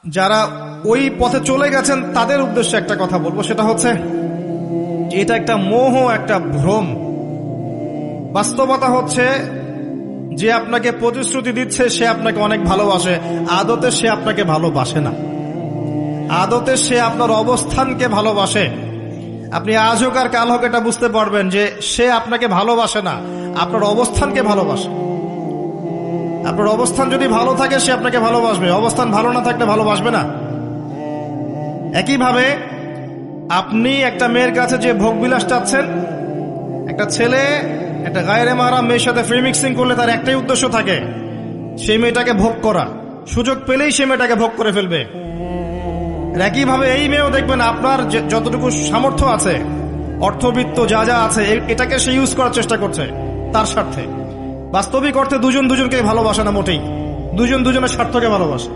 যারা ওই পথে চলে গেছেন তাদের উদ্দেশ্যে একটা কথা বলবো, সেটা হচ্ছে এটা একটা মোহ, একটা ভ্রম। বাস্তবতা হচ্ছে যে আপনাকে প্রতিশ্রুতি দিচ্ছে সে আপনাকে অনেক ভালোবাসে, আদতে সে আপনাকে ভালোবাসে না। আদতে সে আপনার অবস্থানকে ভালোবাসে। আপনি আজ হোক আর কাল হোক এটা বুঝতে পারবেন যে সে আপনাকে ভালোবাসে না, আপনার অবস্থানকে ভালোবাসে। আপনার অবস্থান যদি ভালো থাকে সে আপনাকে ভালোবাসবে, অবস্থান ভালো না থাকলে ভালোবাসবে না। একইভাবে আপনি একটা মেয়ের কাছে যে ভোগবিলাস চাচ্ছেন, একটা ছেলে একটা গায়রে মাহরাম মেয়ের সাথে ফ্রি মিক্সিং করলে তার একটাই উদ্দেশ্য থাকে, সেই মেয়েটাকে ভোগ করা। সুযোগ পেলেই সে মেয়েটাকে ভোগ করে ফেলবে। একইভাবে এই মেয়েও দেখবেন আপনার যতটুকু সামর্থ্য আছে, অর্থবিত্ত যা যা আছে, এটাকে সে ইউজ করার চেষ্টা করছে তার স্বার্থে। বাস্তবিক অর্থে দুজন দুজনকে ভালোবাসে না মোটেই, দুজন দুজনের স্বার্থকে ভালোবাসে।